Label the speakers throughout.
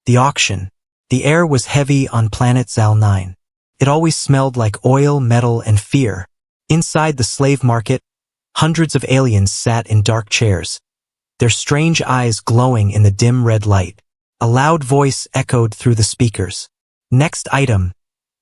Speaker 1: The auction. The air was heavy on planet Zal 9. It always smelled like oil, metal, and fear. Inside the slave market, hundreds of aliens sat in dark chairs, their strange eyes glowing in the dim red light. A loud voice echoed through the speakers. Next item.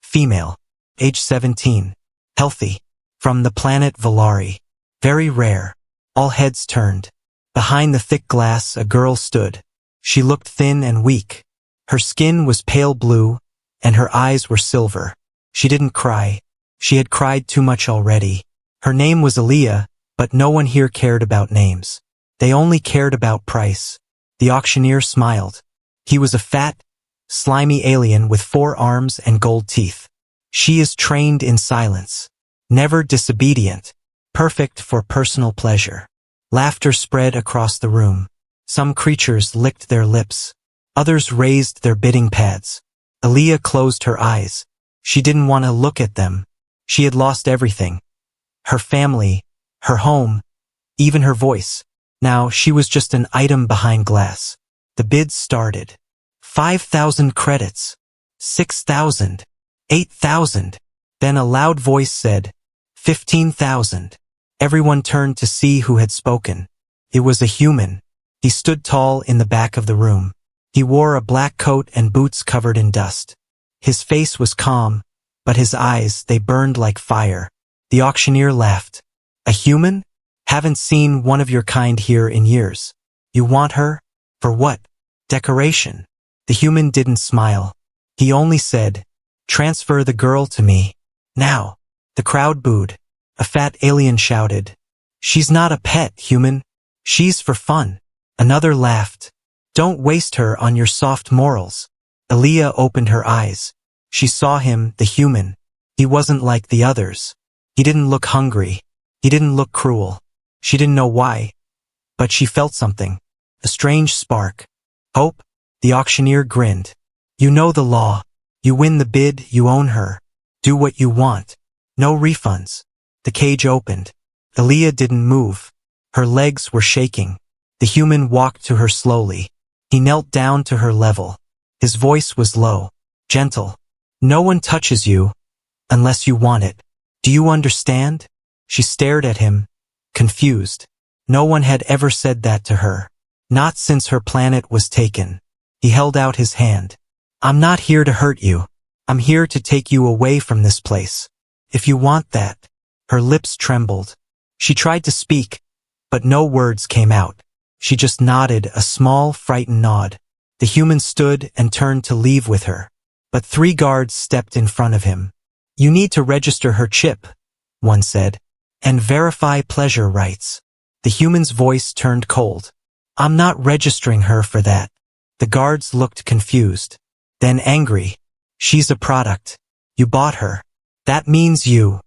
Speaker 1: Female. Age 17. Healthy. From the planet Valari. Very rare. All heads turned. Behind the thick glass, a girl stood. She looked thin and weak. Her skin was pale blue, and her eyes were silver. She didn't cry. She had cried too much already. Her name was Aaliyah, but no one here cared about names. They only cared about price. The auctioneer smiled. He was a fat, slimy alien with 4 arms and gold teeth. She is trained in silence. Never disobedient. Perfect for personal pleasure. Laughter spread across the room. Some creatures licked their lips. Others raised their bidding pads. Aaliyah closed her eyes. She didn't want to look at them. She had lost everything. Her family, her home, even her voice. Now she was just an item behind glass. The bids started. 5,000 credits. 6,000. 8,000. Then a loud voice said, 15,000. Everyone turned to see who had spoken. It was a human. He stood tall in the back of the room. He wore a black coat and boots covered in dust. His face was calm, but his eyes, they burned like fire. The auctioneer laughed. A human? Haven't seen one of your kind here in years. You want her? For what? Decoration. The human didn't smile. He only said, transfer the girl to me. Now. The crowd booed. A fat alien shouted, she's not a pet, human. She's for fun. Another laughed. Don't waste her on your soft morals. Aaliyah opened her eyes. She saw him, the human. He wasn't like the others. He didn't look hungry. He didn't look cruel. She didn't know why. But she felt something. A strange spark. Hope? The auctioneer grinned. You know the law. You win the bid, you own her. Do what you want. No refunds. The cage opened. Aaliyah didn't move. Her legs were shaking. The human walked to her slowly. He knelt down to her level. His voice was low, gentle. No one touches you unless you want it. Do you understand? She stared at him, confused. No one had ever said that to her. Not since her planet was taken. He held out his hand. I'm not here to hurt you. I'm here to take you away from this place. If you want that. Her lips trembled. She tried to speak, but no words came out. She just nodded, a small, frightened nod. The human stood and turned to leave with her. But 3 guards stepped in front of him. You need to register her chip, one said, and verify pleasure rights. The human's voice turned cold. I'm not registering her for that. The guards looked confused, then angry. She's a product. You bought her. That means you.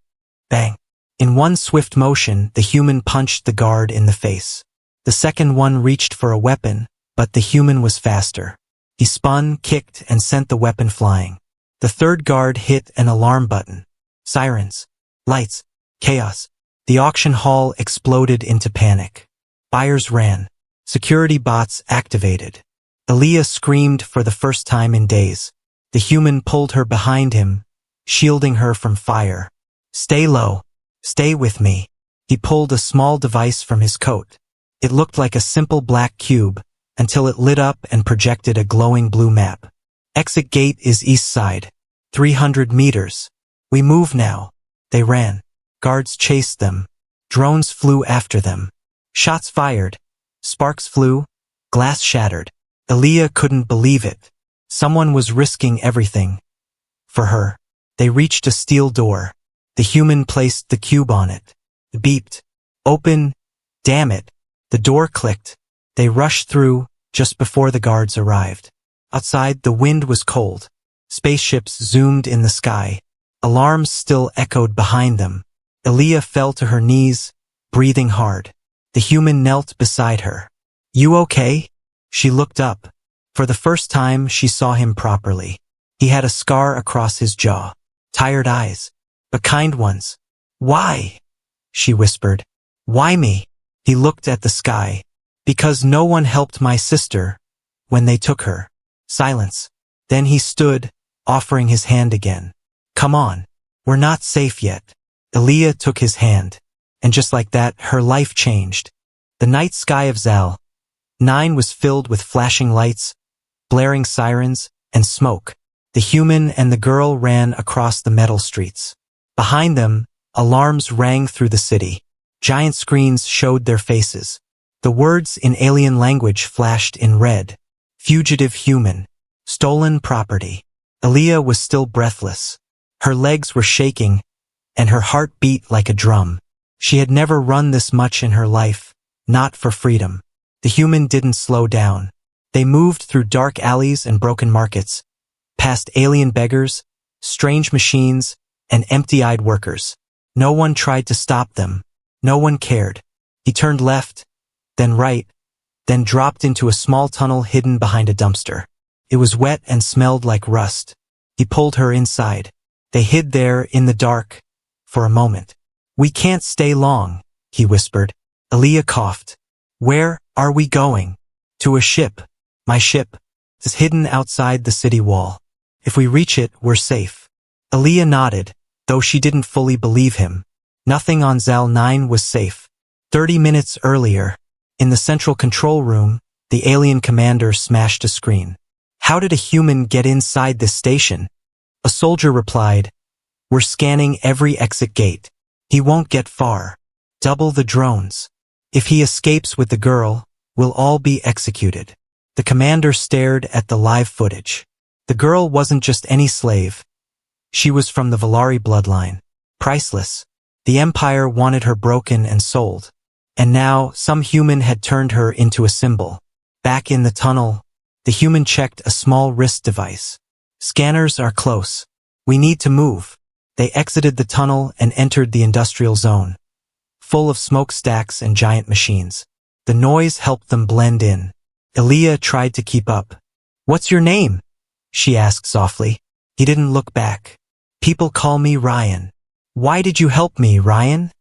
Speaker 1: Bang. In one swift motion, the human punched the guard in the face. The second one reached for a weapon, but the human was faster. He spun, kicked, and sent the weapon flying. The third guard hit an alarm button. Sirens. Lights. Chaos. The auction hall exploded into panic. Buyers ran. Security bots activated. Aaliyah screamed for the first time in days. The human pulled her behind him, shielding her from fire. Stay low. Stay with me. He pulled a small device from his coat. It looked like a simple black cube, until it lit up and projected a glowing blue map. Exit gate is east side. 300 meters. We move now. They ran. Guards chased them. Drones flew after them. Shots fired. Sparks flew. Glass shattered. Aaliyah couldn't believe it. Someone was risking everything. For her. They reached a steel door. The human placed the cube on it. It beeped. Open. Damn it. The door clicked. They rushed through, just before the guards arrived. Outside, the wind was cold. Spaceships zoomed in the sky. Alarms still echoed behind them. Aaliyah fell to her knees, breathing hard. The human knelt beside her. You okay? She looked up. For the first time, she saw him properly. He had a scar across his jaw. Tired eyes. But kind ones. Why? She whispered. Why me? He looked at the sky. Because no one helped my sister when they took her. Silence. Then he stood, offering his hand again. Come on. We're not safe yet. Aaliyah took his hand. And just like that, her life changed. The night sky of Zal 9 was filled with flashing lights, blaring sirens, and smoke. The human and the girl ran across the metal streets. Behind them, alarms rang through the city. Giant screens showed their faces. The words in alien language flashed in red. Fugitive human. Stolen property. Aaliyah was still breathless. Her legs were shaking, and her heart beat like a drum. She had never run this much in her life, not for freedom. The human didn't slow down. They moved through dark alleys and broken markets, past alien beggars, strange machines, and empty-eyed workers. No one tried to stop them. No one cared. He turned left, then right, then dropped into a small tunnel hidden behind a dumpster. It was wet and smelled like rust. He pulled her inside. They hid there in the dark for a moment. We can't stay long, he whispered. Aaliyah coughed. Where are we going? To a ship. My ship is hidden outside the city wall. If we reach it, we're safe. Aaliyah nodded, though she didn't fully believe him. Nothing on Zal 9 was safe. 30 minutes earlier, in the central control room, the alien commander smashed a screen. How did a human get inside this station? A soldier replied, We're scanning every exit gate. He won't get far. Double the drones. If he escapes with the girl, we'll all be executed. The commander stared at the live footage. The girl wasn't just any slave. She was from the Valari bloodline. Priceless. The Empire wanted her broken and sold. And now, some human had turned her into a symbol. Back in the tunnel, the human checked a small wrist device. Scanners are close. We need to move. They exited the tunnel and entered the industrial zone, full of smokestacks and giant machines. The noise helped them blend in. Aaliyah tried to keep up. What's your name? She asked softly. He didn't look back. People call me Ryan. Why did you help me, Ryan?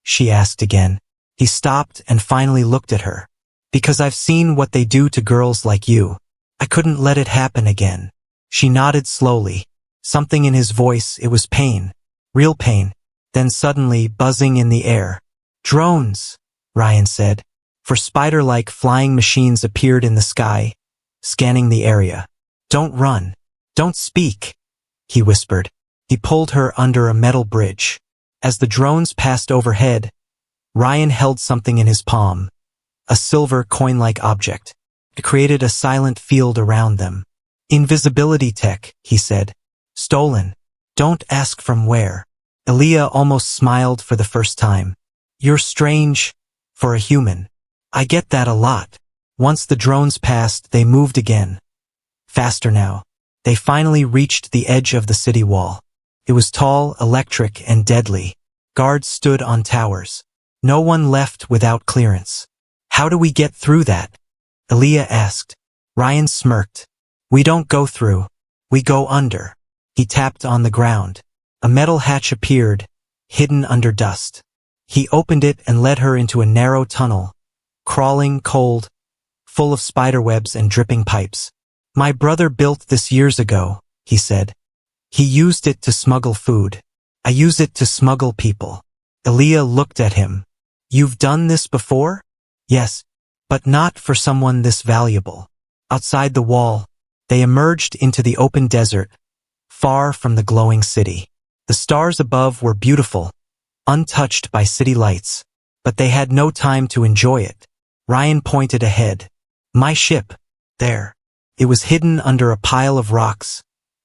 Speaker 1: She asked again. He stopped and finally looked at her. Because I've seen what they do to girls like you. I couldn't let it happen again. She nodded slowly. Something in his voice, it was pain. Real pain. Then suddenly, buzzing in the air. Drones, Ryan said. For spider-like flying machines appeared in the sky, scanning the area. Don't run. Don't speak, he whispered. He pulled her under a metal bridge. As the drones passed overhead, Ryan held something in his palm. A silver coin-like object. It created a silent field around them. Invisibility tech, he said. Stolen. Don't ask from where. Aaliyah almost smiled for the first time. You're strange, for a human. I get that a lot. Once the drones passed, they moved again. Faster now. They finally reached the edge of the city wall. It was tall, electric, and deadly. Guards stood on towers. No one left without clearance. How do we get through that? Aaliyah asked. Ryan smirked. We don't go through. We go under. He tapped on the ground. A metal hatch appeared, hidden under dust. He opened it and led her into a narrow tunnel, crawling, cold, full of spiderwebs and dripping pipes. My brother built this years ago, he said. He used it to smuggle food. I use it to smuggle people. Aaliyah looked at him. You've done this before? Yes, but not for someone this valuable. Outside the wall, they emerged into the open desert, far from the glowing city. The stars above were beautiful, untouched by city lights, but they had no time to enjoy it. Ryan pointed ahead. My ship. There. It was hidden under a pile of rocks,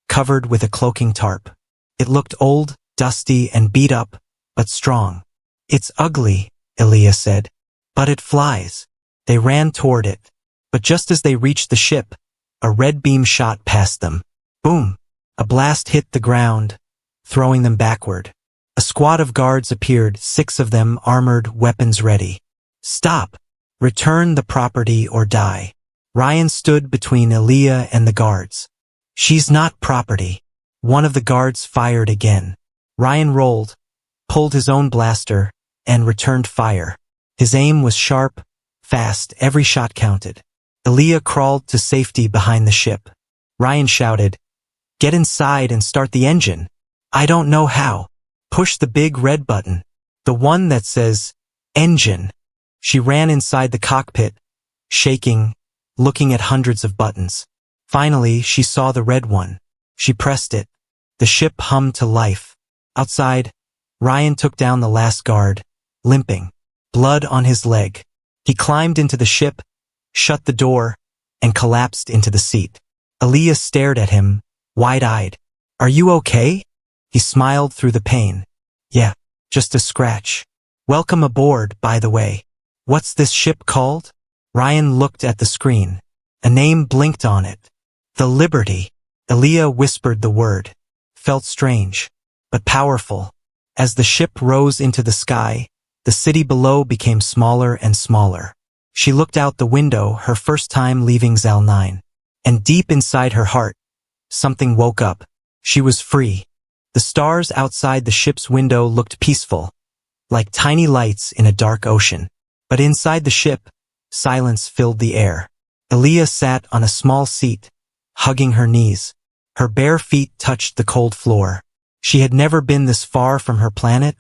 Speaker 1: covered with a cloaking tarp. It looked old, dusty, and beat up, but strong. It's ugly, Aaliyah said, but it flies. They ran toward it, but just as they reached the ship, a red beam shot past them. Boom! A blast hit the ground, throwing them backward. A squad of guards appeared, 6 of them armored, weapons ready. Stop! Return the property or die. Ryan stood between Aaliyah and the guards. She's not property. One of the guards fired again. Ryan rolled, pulled his own blaster, and returned fire. His aim was sharp, fast, every shot counted. Aaliyah crawled to safety behind the ship. Ryan shouted, "Get inside and start the engine." "I don't know how." "Push the big red button. The one that says, engine." She ran inside the cockpit, shaking, looking at hundreds of buttons. Finally, she saw the red one. She pressed it. The ship hummed to life. Outside, Ryan took down the last guard, limping, blood on his leg. He climbed into the ship, shut the door, and collapsed into the seat. Aaliyah stared at him, wide-eyed. "Are you okay?" He smiled through the pain. "Yeah, just a scratch. Welcome aboard, by the way. What's this ship called?" Ryan looked at the screen. A name blinked on it. "The Liberty." Aaliyah whispered the word. Felt strange, but powerful. As the ship rose into the sky, the city below became smaller and smaller. She looked out the window, her first time leaving Zal 9. And deep inside her heart, something woke up. She was free. The stars outside the ship's window looked peaceful, like tiny lights in a dark ocean. But inside the ship, silence filled the air. Aaliyah sat on a small seat, hugging her knees. Her bare feet touched the cold floor. She had never been this far from her planet,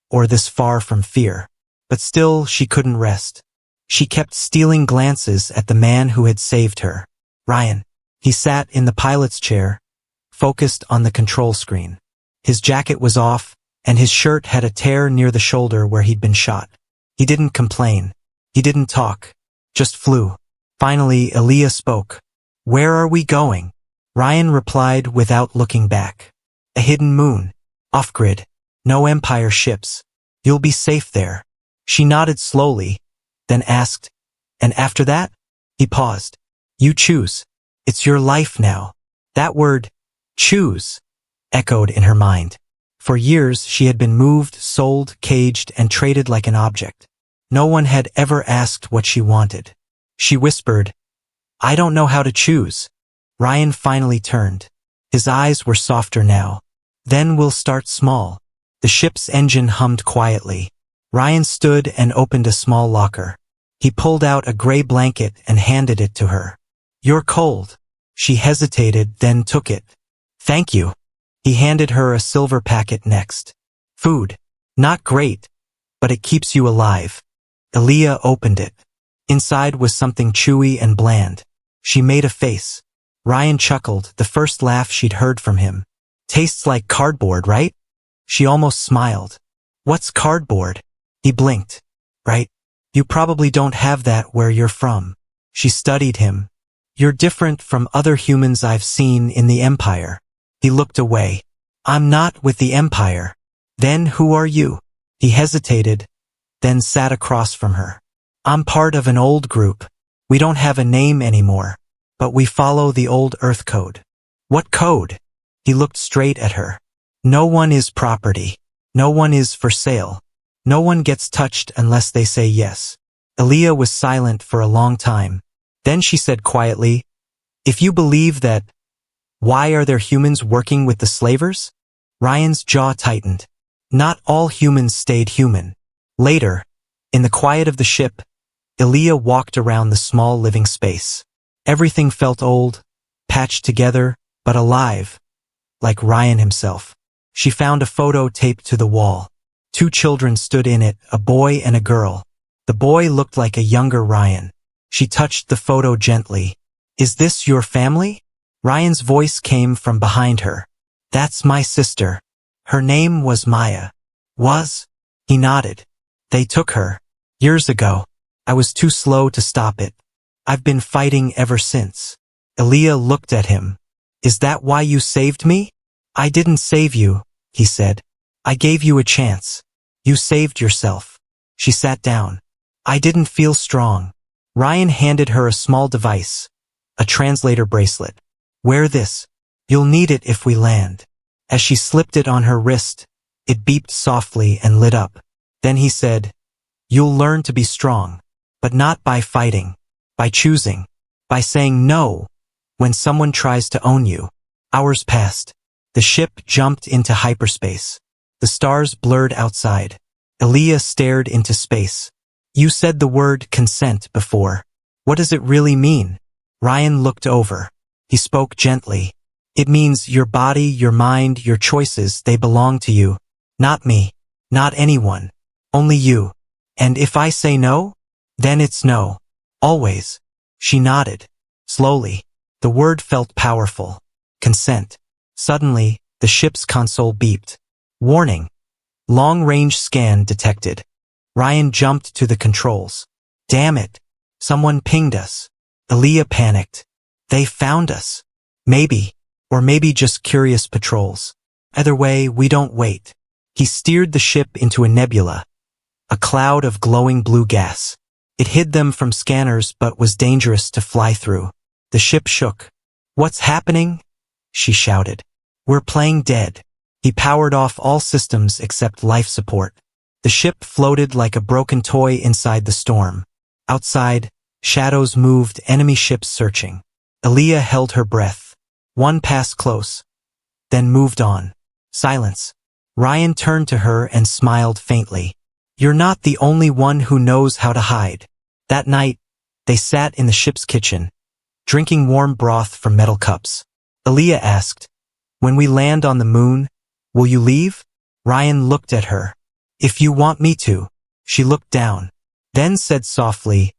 Speaker 1: or this far from fear. But still, she couldn't rest. She kept stealing glances at the man who had saved her. Ryan. He sat in the pilot's chair, focused on the control screen. His jacket was off, and his shirt had a tear near the shoulder where he'd been shot. He didn't complain. He didn't talk. Just flew. Finally, Aaliyah spoke. "Where are we going?" Ryan replied without looking back. "A hidden moon. Off-grid. No Empire ships. You'll be safe there." She nodded slowly, then asked, "And after that?" He paused. "You choose. It's your life now." That word, choose, echoed in her mind. For years, she had been moved, sold, caged, and traded like an object. No one had ever asked what she wanted. She whispered, "I don't know how to choose." Ryan finally turned. His eyes were softer now. "Then we'll start small." The ship's engine hummed quietly. Ryan stood and opened a small locker. He pulled out a gray blanket and handed it to her. "You're cold." She hesitated, then took it. "Thank you." He handed her a silver packet next. "Food. Not great, but it keeps you alive." Aaliyah opened it. Inside was something chewy and bland. She made a face. Ryan chuckled, the first laugh she'd heard from him. "Tastes like cardboard, right?" She almost smiled. "What's cardboard?" He blinked. "Right. You probably don't have that where you're from." She studied him. "You're different from other humans I've seen in the Empire." He looked away. "I'm not with the Empire." "Then who are you?" He hesitated, then sat across from her. "I'm part of an old group. We don't have a name anymore, but we follow the old Earth code." "What code?" He looked straight at her. "No one is property. No one is for sale. No one gets touched unless they say yes." Aaliyah was silent for a long time. Then she said quietly, "If you believe that, why are there humans working with the slavers?" Ryan's jaw tightened. Not all humans stayed human. Later, in the quiet of the ship, Aaliyah walked around the small living space. Everything felt old, patched together, but alive, like Ryan himself. She found a photo taped to the wall. 2 children stood in it, a boy and a girl. The boy looked like a younger Ryan. She touched the photo gently. "Is this your family?" Ryan's voice came from behind her. "That's my sister. Her name was Maya." "Was?" He nodded. "They took her. Years ago. I was too slow to stop it. I've been fighting ever since." Aaliyah looked at him. "Is that why you saved me?" "I didn't save you," he said. "I gave you a chance. You saved yourself." She sat down. "I didn't feel strong." Ryan handed her a small device, a translator bracelet. "Wear this. You'll need it if we land." As she slipped it on her wrist, it beeped softly and lit up. Then he said, "You'll learn to be strong, but not by fighting, by choosing, by saying no when someone tries to own you." Hours passed. The ship jumped into hyperspace. The stars blurred outside. Aaliyah stared into space. "You said the word consent before. What does it really mean?" Ryan looked over. He spoke gently. It means your body, your mind, your choices, they belong to you. Not me. Not anyone. Only you. And if I say no, then it's no. Always. She nodded. Slowly. The word felt powerful. Consent. Suddenly, the ship's console beeped. Warning. Long-range scan detected. Ryan jumped to the controls. Damn it. Someone pinged us. Aaliyah panicked. They found us. Maybe. Or maybe just curious patrols. Either way, we don't wait. He steered the ship into a nebula. A cloud of glowing blue gas. It hid them from scanners but was dangerous to fly through. The ship shook. What's happening? She shouted. We're playing dead. He powered off all systems except life support. The ship floated like a broken toy inside the storm. Outside, shadows moved, enemy ships searching. Aaliyah held her breath. One passed close. Then moved on. Silence. Ryan turned to her and smiled faintly. You're not the only one who knows how to hide. That night, they sat in the ship's kitchen, drinking warm broth from metal cups. Aaliyah asked, when we land on the moon, will you leave? Ryan looked at her. If you want me to. She looked down. Then said softly,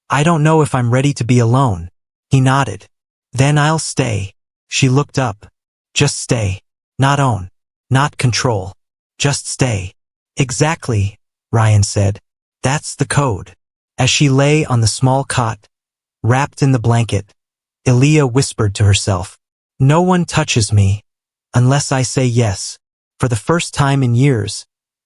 Speaker 1: I don't know if I'm ready to be alone. He nodded. Then I'll stay. She looked up. Just stay. Not own. Not control. Just stay. Exactly, Ryan said. That's the code. As she lay on the small cot, wrapped in the blanket, Aaliyah whispered to herself, no one touches me, unless I say yes. For the first time in years,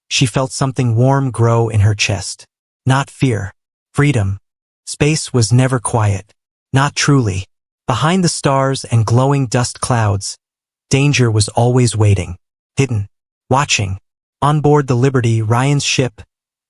Speaker 1: she felt something warm grow in her chest. Not fear. Freedom. Space was never quiet. Not truly. Behind the stars and glowing dust clouds, danger was always waiting. Hidden. Watching. On board the Liberty, Ryan's ship,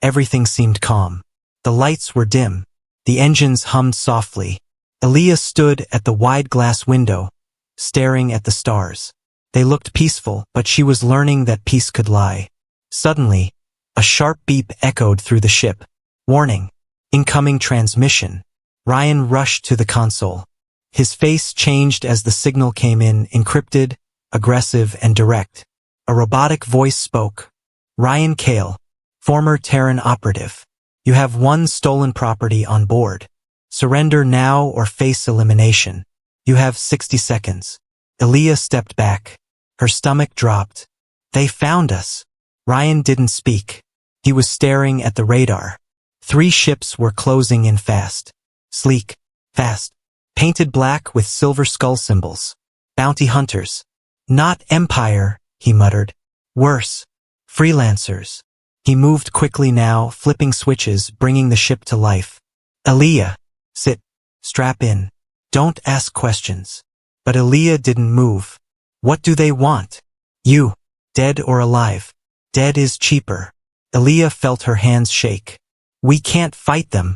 Speaker 1: everything seemed calm. The lights were dim. The engines hummed softly. Aaliyah stood at the wide glass window, staring at the stars. They looked peaceful, but she was learning that peace could lie. Suddenly, a sharp beep echoed through the ship. Warning. Incoming transmission. Ryan rushed to the console. His face changed as the signal came in, encrypted, aggressive, and direct. A robotic voice spoke. Ryan Kale, former Terran operative. You have one stolen property on board. Surrender now or face elimination. You have 60 seconds. Aaliyah stepped back. Her stomach dropped. They found us. Ryan didn't speak. He was staring at the radar. 3 ships were closing in fast. Sleek. Fast. Painted black with silver skull symbols. Bounty hunters. Not Empire, he muttered. Worse. Freelancers. He moved quickly now, flipping switches, bringing the ship to life. Aaliyah. Sit. Strap in. Don't ask questions. But Aaliyah didn't move. What do they want? You. Dead or alive? Dead is cheaper. Aaliyah felt her hands shake. We can't fight them.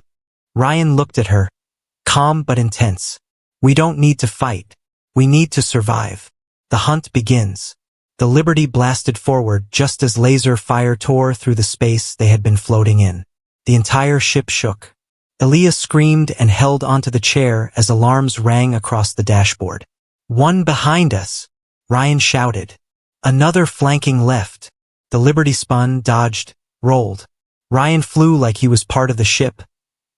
Speaker 1: Ryan looked at her. Calm but intense. We don't need to fight. We need to survive. The hunt begins. The Liberty blasted forward just as laser fire tore through the space they had been floating in. The entire ship shook. Aaliyah screamed and held onto the chair as alarms rang across the dashboard. One behind us, Ryan shouted. Another flanking left. The Liberty spun, dodged, rolled. Ryan flew like he was part of the ship.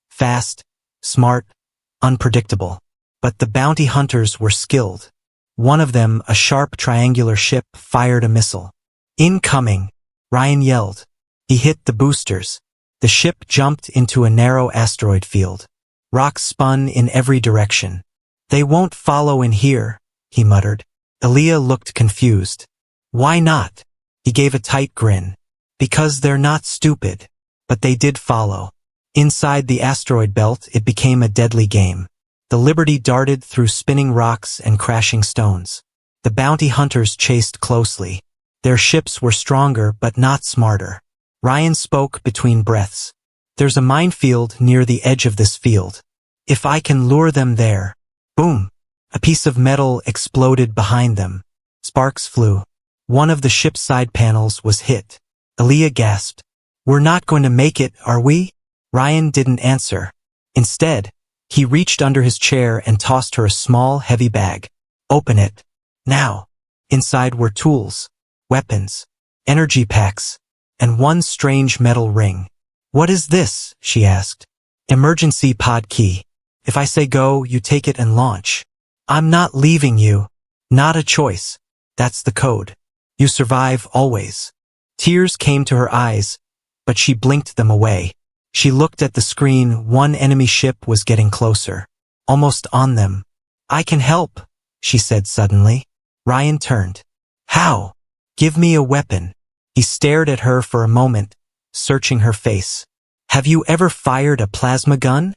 Speaker 1: Fast, smart, unpredictable. But the bounty hunters were skilled. One of them, a sharp triangular ship, fired a missile. Incoming, Ryan yelled. He hit the boosters. The ship jumped into a narrow asteroid field. Rocks spun in every direction. They won't follow in here, he muttered. Aaliyah looked confused. Why not? He gave a tight grin. Because they're not stupid. But they did follow. Inside the asteroid belt, it became a deadly game. The Liberty darted through spinning rocks and crashing stones. The bounty hunters chased closely. Their ships were stronger but not smarter. Ryan spoke between breaths. There's a minefield near the edge of this field. If I can lure them there. Boom! A piece of metal exploded behind them. Sparks flew. One of the ship's side panels was hit. Aaliyah gasped. We're not going to make it, are we? Ryan didn't answer. Instead, He reached under his chair and tossed her a small, heavy bag. Open it. Now. Inside were tools, weapons, energy packs, and one strange metal ring. What is this? She asked. Emergency pod key. If I say go, you take it and launch. I'm not leaving you. Not a choice. That's the code. You survive always. Tears came to her eyes, but she blinked them away. She looked at the screen. One enemy ship was getting closer. Almost on them. I can help, she said suddenly. Ryan turned. How? Give me a weapon. He stared at her for a moment, searching her face. Have you ever fired a plasma gun?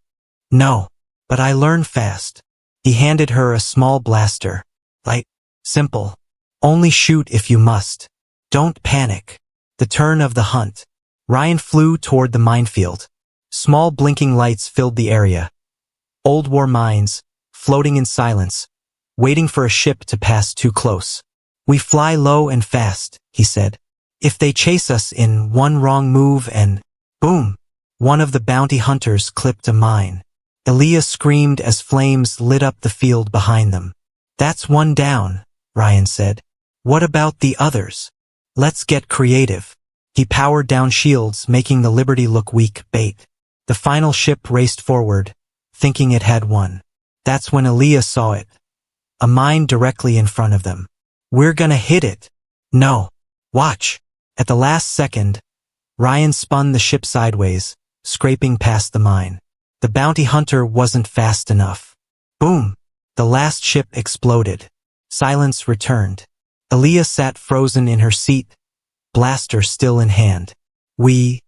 Speaker 1: No, but I learn fast. He handed her a small blaster. Light, simple. Only shoot if you must. Don't panic. The turn of the hunt. Ryan flew toward the minefield. Small blinking lights filled the area. Old war mines, floating in silence, waiting for a ship to pass too close. We fly low and fast, he said. If they chase us in one wrong move and boom, one of the bounty hunters clipped a mine. Aaliyah screamed as flames lit up the field behind them. That's one down, Ryan said. What about the others? Let's get creative. He powered down shields, making the Liberty look weak bait. The final ship raced forward, thinking it had won. That's when Aaliyah saw it. A mine directly in front of them. We're gonna hit it. No. Watch. At the last second, Ryan spun the ship sideways, scraping past the mine. The bounty hunter wasn't fast enough. Boom! The last ship exploded. Silence returned. Aaliyah sat frozen in her seat, blaster still in hand. We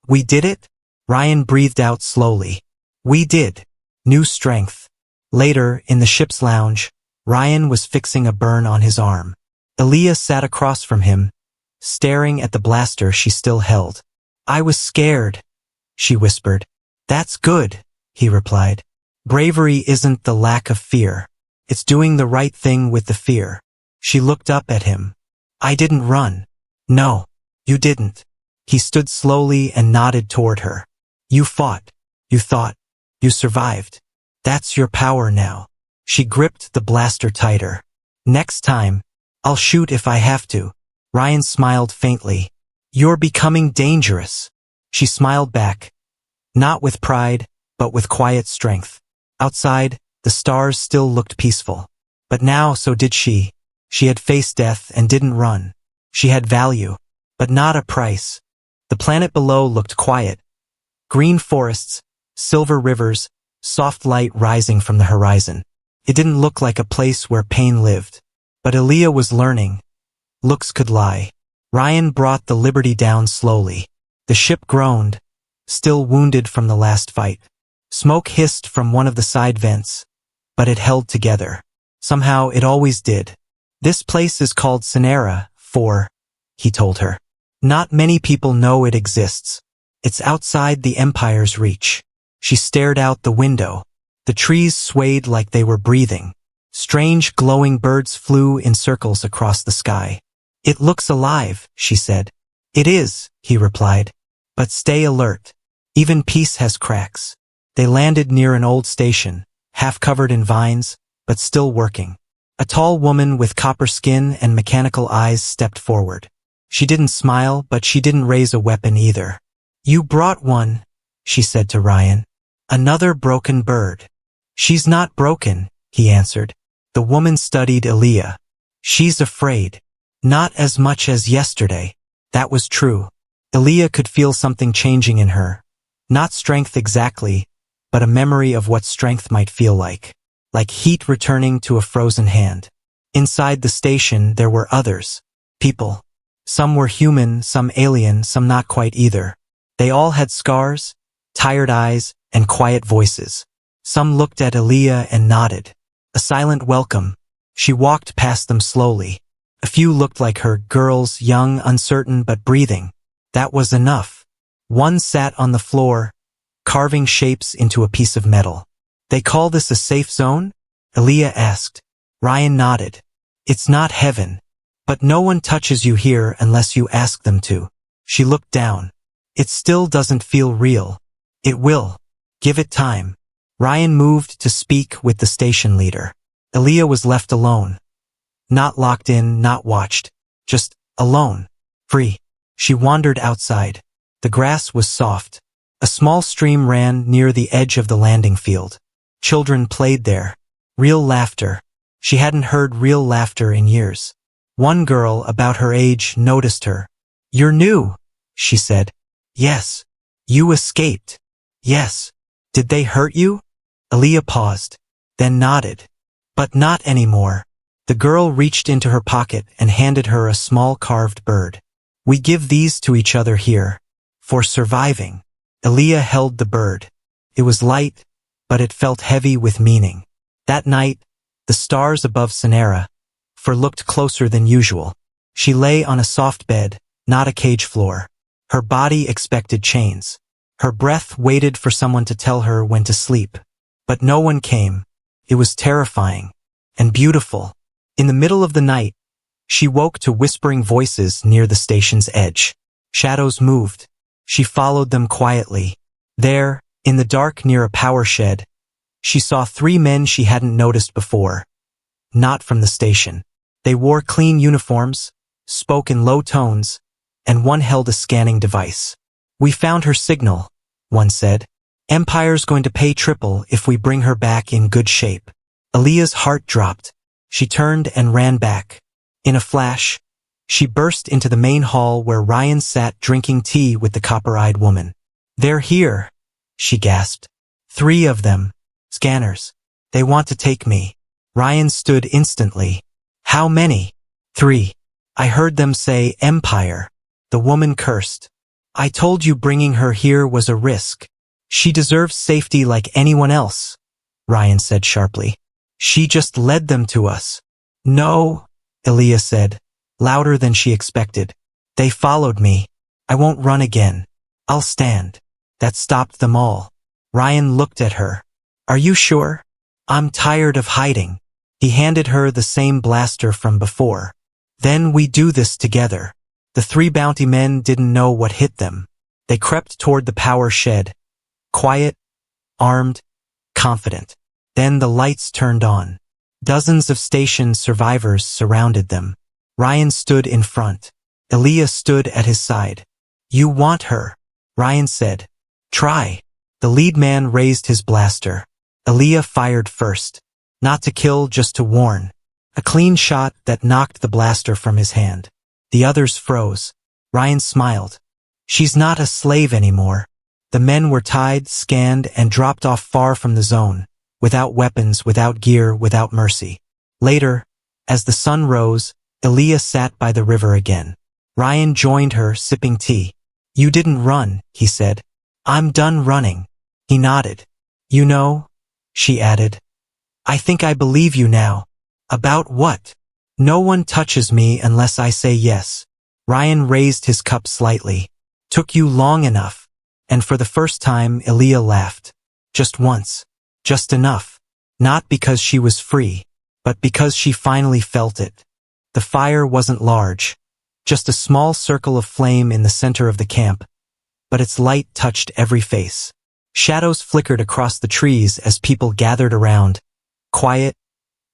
Speaker 1: did it? Ryan breathed out slowly. We did. New strength. Later, in the ship's lounge, Ryan was fixing a burn on his arm. Aaliyah sat across from him, staring at the blaster she still held. I was scared, she whispered. That's good, he replied. Bravery isn't the lack of fear. It's doing the right thing with the fear. She looked up at him. I didn't run. No, you didn't. He stood slowly and nodded toward her. You fought. You thought. You survived. That's your power now. She gripped the blaster tighter. Next time, I'll shoot if I have to. Ryan smiled faintly. You're becoming dangerous. She smiled back. Not with pride, but with quiet strength. Outside, the stars still looked peaceful. But now so did she. She had faced death and didn't run. She had value, but not a price. The planet below looked quiet. Green forests, silver rivers, soft light rising from the horizon. It didn't look like a place where pain lived. But Aaliyah was learning. Looks could lie. Ryan brought the Liberty down slowly. The ship groaned, still wounded from the last fight. Smoke hissed from one of the side vents, but it held together. Somehow it always did. This place is called Sonera, he told her. Not many people know it exists. It's outside the Empire's reach. She stared out the window. The trees swayed like they were breathing. Strange glowing birds flew in circles across the sky. It looks alive, she said. It is, he replied. But stay alert. Even peace has cracks. They landed near an old station, half covered in vines, but still working. A tall woman with copper skin and mechanical eyes stepped forward. She didn't smile, but she didn't raise a weapon either. You brought one, she said to Ryan. Another broken bird. She's not broken, he answered. The woman studied Aaliyah. She's afraid. Not as much as yesterday. That was true. Aaliyah could feel something changing in her. Not strength exactly, but a memory of what strength might feel like heat returning to a frozen hand. Inside the station there were others. People. Some were human, some alien, some not quite either. They all had scars, tired eyes, and quiet voices. Some looked at Aaliyah and nodded. A silent welcome. She walked past them slowly. A few looked like her, girls, young, uncertain, but breathing. That was enough. One sat on the floor, carving shapes into a piece of metal. They call this a safe zone? Aaliyah asked. Ryan nodded. It's not heaven. But no one touches you here unless you ask them to. She looked down. It still doesn't feel real. It will. Give it time. Ryan moved to speak with the station leader. Aaliyah was left alone. Not locked in, not watched. Just alone. Free. She wandered outside. The grass was soft. A small stream ran near the edge of the landing field. Children played there. Real laughter. She hadn't heard real laughter in years. One girl, about her age, noticed her. "You're new," she said. "Yes." "You escaped." "Yes." "Did they hurt you?" Aaliyah paused, then nodded. "But not anymore." The girl reached into her pocket and handed her a small carved bird. "We give these to each other here. For surviving." Aaliyah held the bird. It was light, but it felt heavy with meaning. That night, the stars above Sonera looked closer than usual. She lay on a soft bed, not a cage floor. Her body expected chains. Her breath waited for someone to tell her when to sleep. But no one came. It was terrifying and beautiful. In the middle of the night, she woke to whispering voices near the station's edge. Shadows moved. She followed them quietly. There, in the dark near a power shed, she saw 3 men she hadn't noticed before. Not from the station. They wore clean uniforms, spoke in low tones, and one held a scanning device. "We found her signal," one said. "Empire's going to pay triple if we bring her back in good shape." Aaliyah's heart dropped. She turned and ran back. In a flash, she burst into the main hall where Ryan sat drinking tea with the copper-eyed woman. "They're here," she gasped. 3 of them. Scanners. "They want to take me." Ryan stood instantly. "How many?" 3. "I heard them say Empire." The woman cursed. "I told you bringing her here was a risk. She deserves safety like anyone else," Ryan said sharply. "She just led them to us." "No," Aaliyah said, louder than she expected. "They followed me. I won't run again. I'll stand." That stopped them all. Ryan looked at her. "Are you sure?" "I'm tired of hiding." He handed her the same blaster from before. "Then we do this together." The 3 bounty men didn't know what hit them. They crept toward the power shed. Quiet, armed, confident. Then the lights turned on. Dozens of station survivors surrounded them. Ryan stood in front. Aaliyah stood at his side. "You want her," Ryan said. "Try." The lead man raised his blaster. Aaliyah fired first. Not to kill, just to warn. A clean shot that knocked the blaster from his hand. The others froze. Ryan smiled. "She's not a slave anymore." The men were tied, scanned, and dropped off far from the zone. Without weapons, without gear, without mercy. Later, as the sun rose, Aaliyah sat by the river again. Ryan joined her, sipping tea. "You didn't run," he said. "I'm done running." He nodded. "You know," she added, "I think I believe you now." "About what?" "No one touches me unless I say yes." Ryan raised his cup slightly. "Took you long enough." And for the first time, Aaliyah laughed. Just once. Just enough. Not because she was free, but because she finally felt it. The fire wasn't large. Just a small circle of flame in the center of the camp, but its light touched every face. Shadows flickered across the trees as people gathered around, quiet,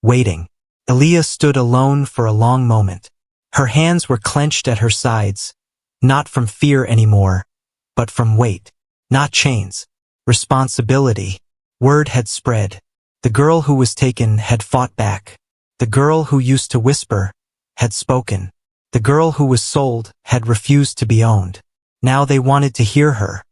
Speaker 1: waiting. Aaliyah stood alone for a long moment. Her hands were clenched at her sides, not from fear anymore, but from weight. Not chains. Responsibility. Word had spread. The girl who was taken had fought back. The girl who used to whisper had spoken. The girl who was sold had refused to be owned. Now they wanted to hear her.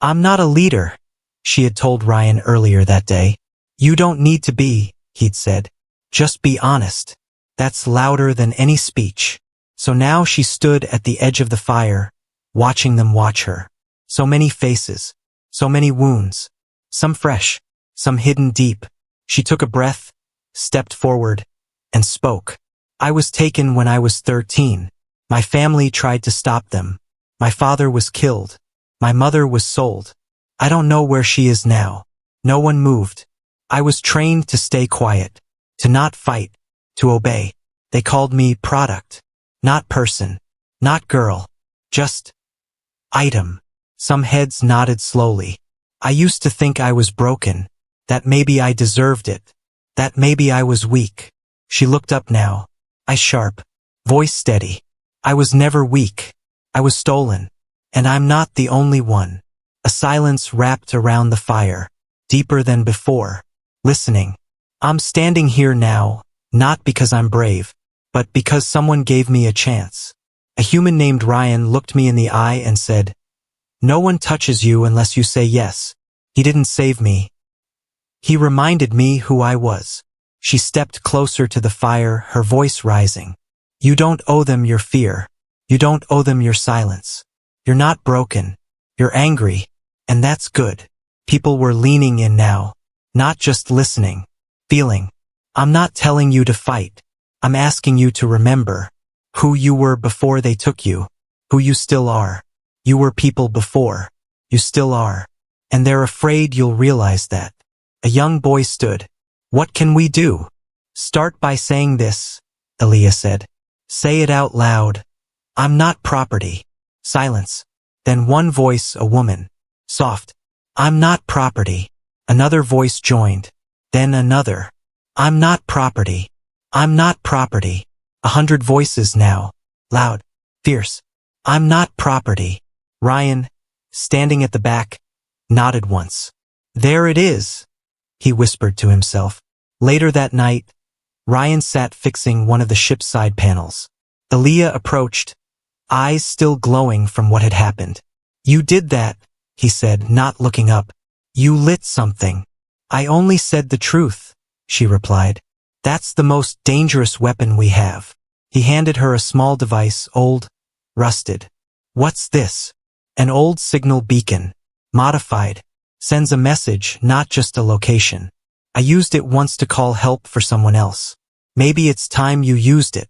Speaker 1: "I'm not a leader," she had told Ryan earlier that day. "You don't need to be," he'd said. "Just be honest." That's louder than any speech. So now she stood at the edge of the fire, watching them watch her. So many faces. So many wounds. Some fresh, some hidden deep. She took a breath, stepped forward, and spoke. "I was taken when I was 13. My family tried to stop them. My father was killed. My mother was sold. I don't know where she is now." No one moved. "I was trained to stay quiet, to not fight, to obey. They called me product. Not person. Not girl. Just item." Some heads nodded slowly. I used to think I was broken, that maybe I deserved it, that maybe I was weak. She looked up now, eyes sharp, voice steady. I was never weak. I was stolen. And I'm not the only one. A silence wrapped around the fire, deeper than before, listening. I'm standing here now, not because I'm brave, but because someone gave me a chance. A human named Ryan looked me in the eye and said, "No one touches you unless you say yes." He didn't save me. He reminded me who I was. She stepped closer to the fire, her voice rising. You don't owe them your fear. You don't owe them your silence. You're not broken. You're angry. And that's good. People were leaning in now, not just listening, feeling. I'm not telling you to fight. I'm asking you to remember who you were before they took you, who you still are. You were people before. You still are. And they're afraid you'll realize that. A young boy stood. What can we do? Start by saying this, Aaliyah said. Say it out loud. I'm not property. Silence. Then one voice, a woman. Soft. I'm not property. Another voice joined. Then another. I'm not property. I'm not property. 100 voices now. Loud. Fierce. I'm not property. Ryan, standing at the back, nodded once. There it is, he whispered to himself. Later that night, Ryan sat fixing one of the ship's side panels. Aaliyah approached, eyes still glowing from what had happened. You did that, he said, not looking up. You lit something. I only said the truth, she replied. That's the most dangerous weapon we have. He handed her a small device, old, rusted. What's this? An old signal beacon. Modified. Sends a message, not just a location. I used it once to call help for someone else. Maybe it's time you used it.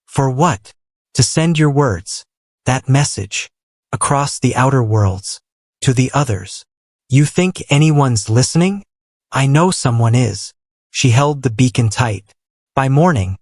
Speaker 1: For what? To send your words. That message. Across the outer worlds. To the others. You think anyone's listening? I know someone is. She held the beacon tight. By morning,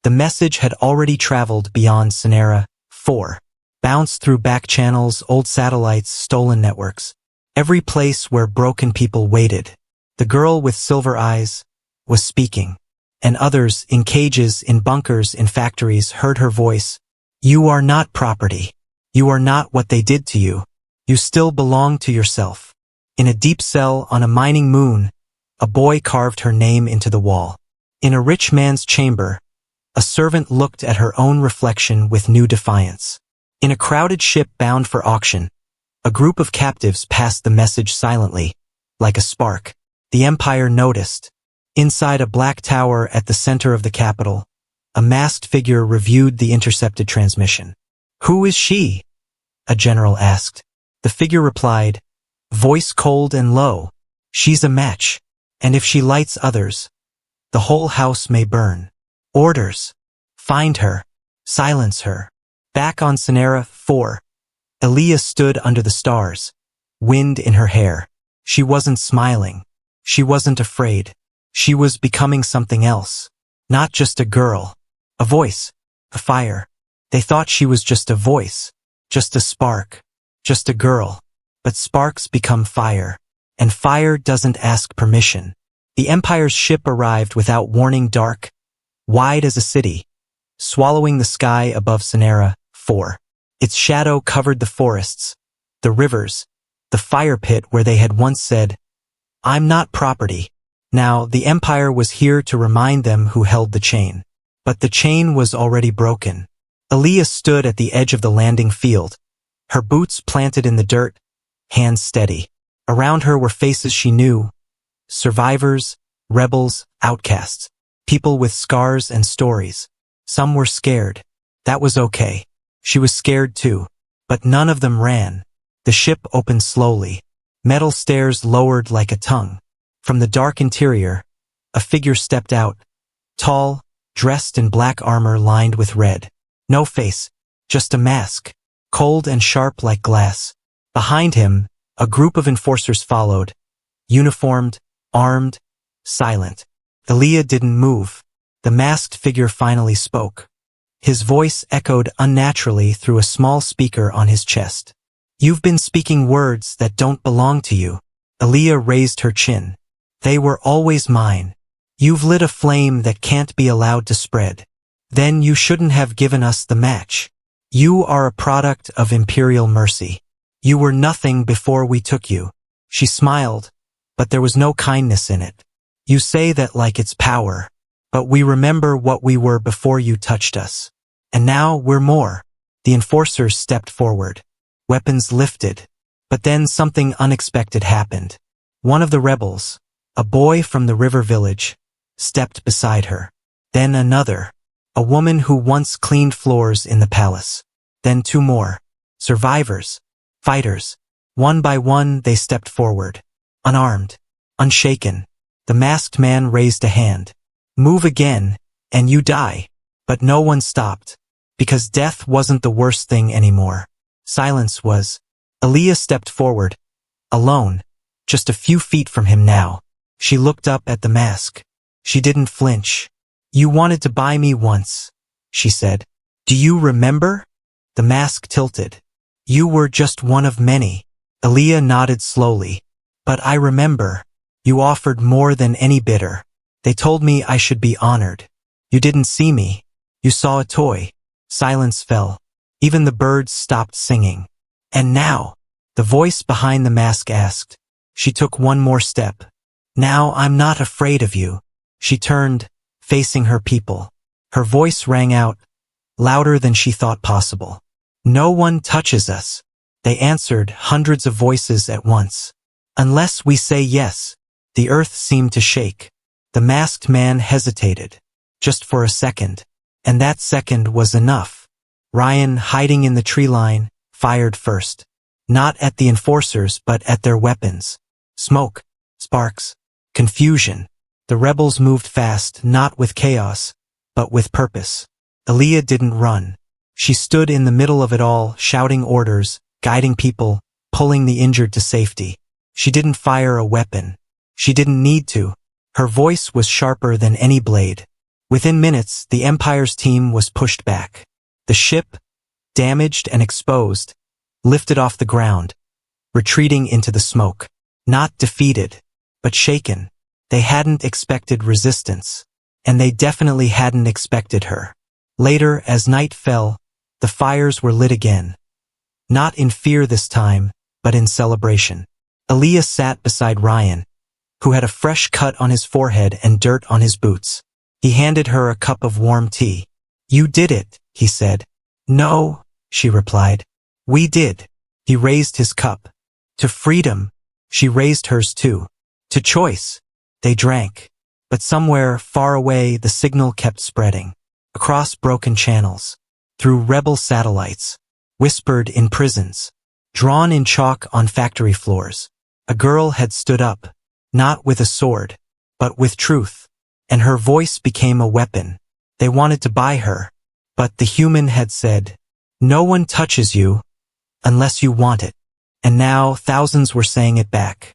Speaker 1: the message had already traveled beyond Sonera 4. Bounced through back channels, old satellites, stolen networks. Every place where broken people waited. The girl with silver eyes was speaking. And others, in cages, in bunkers, in factories, heard her voice. You are not property. You are not what they did to you. You still belong to yourself. In a deep cell on a mining moon, a boy carved her name into the wall. In a rich man's chamber, a servant looked at her own reflection with new defiance. In a crowded ship bound for auction, a group of captives passed the message silently, like a spark. The Empire noticed. Inside a black tower at the center of the capital, a masked figure reviewed the intercepted transmission. Who is she? A general asked. The figure replied, voice cold and low. She's a match. And if she lights others, the whole house may burn. Orders. Find her. Silence her. Back on Sonera 4, Aaliyah stood under the stars, wind in her hair. She wasn't smiling. She wasn't afraid. She was becoming something else. Not just a girl. A voice. A fire. They thought she was just a voice. Just a spark. Just a girl. But sparks become fire. And fire doesn't ask permission. The Empire's ship arrived without warning, dark, wide as a city, swallowing the sky above Sonera 4. Its shadow covered the forests, the rivers, the fire pit where they had once said, I'm not property. Now, the Empire was here to remind them who held the chain. But the chain was already broken. Aaliyah stood at the edge of the landing field, her boots planted in the dirt, hands steady. Around her were faces she knew. Survivors, rebels, outcasts. People with scars and stories. Some were scared. That was okay. She was scared too. But none of them ran. The ship opened slowly. Metal stairs lowered like a tongue. From the dark interior, a figure stepped out. Tall, dressed in black armor lined with red. No face, just a mask. Cold and sharp like glass. Behind him, a group of enforcers followed. Uniformed, armed, silent. Aaliyah didn't move. The masked figure finally spoke. His voice echoed unnaturally through a small speaker on his chest. You've been speaking words that don't belong to you. Aaliyah raised her chin. They were always mine. You've lit a flame that can't be allowed to spread. Then you shouldn't have given us the match. You are a product of imperial mercy. You were nothing before we took you. She smiled, but there was no kindness in it. You say that like it's power, but we remember what we were before you touched us. And now we're more. The enforcers stepped forward. Weapons lifted. But then something unexpected happened. One of the rebels, a boy from the river village, stepped beside her. Then another, a woman who once cleaned floors in the palace. Then two more, survivors, fighters. One by one they stepped forward, unarmed, unshaken. The masked man raised a hand. Move again, and you die. But no one stopped, because death wasn't the worst thing anymore. Silence was. Aaliyah stepped forward, alone, just a few feet from him now. She looked up at the mask. She didn't flinch. You wanted to buy me once, she said. Do you remember? The mask tilted. You were just one of many. Aaliyah nodded slowly. But I remember. You offered more than any bidder. They told me I should be honored. You didn't see me. You saw a toy. Silence fell. Even the birds stopped singing. And now, the voice behind the mask asked. She took one more step. Now I'm not afraid of you. She turned, facing her people. Her voice rang out, louder than she thought possible. No one touches us. They answered, hundreds of voices at once. Unless we say yes. The earth seemed to shake. The masked man hesitated. Just for a second. And that second was enough. Ryan, hiding in the tree line, fired first. Not at the enforcers, but at their weapons. Smoke, sparks, confusion. The rebels moved fast, not with chaos, but with purpose. Aaliyah didn't run. She stood in the middle of it all, shouting orders, guiding people, pulling the injured to safety. She didn't fire a weapon. She didn't need to. Her voice was sharper than any blade. Within minutes, the Empire's team was pushed back. The ship, damaged and exposed, lifted off the ground, retreating into the smoke. Not defeated, but shaken. They hadn't expected resistance, and they definitely hadn't expected her. Later, as night fell, the fires were lit again. Not in fear this time, but in celebration. Aaliyah sat beside Ryan, who had a fresh cut on his forehead and dirt on his boots. He handed her a cup of warm tea. You did it, he said. No, she replied. We did. He raised his cup. To freedom. She raised hers too. To choice. They drank. But somewhere, far away, the signal kept spreading. Across broken channels. Through rebel satellites. Whispered in prisons. Drawn in chalk on factory floors. A girl had stood up. Not with a sword, but with truth. And her voice became a weapon. They wanted to buy her. But the human had said, no one touches you unless you want it. And now thousands were saying it back.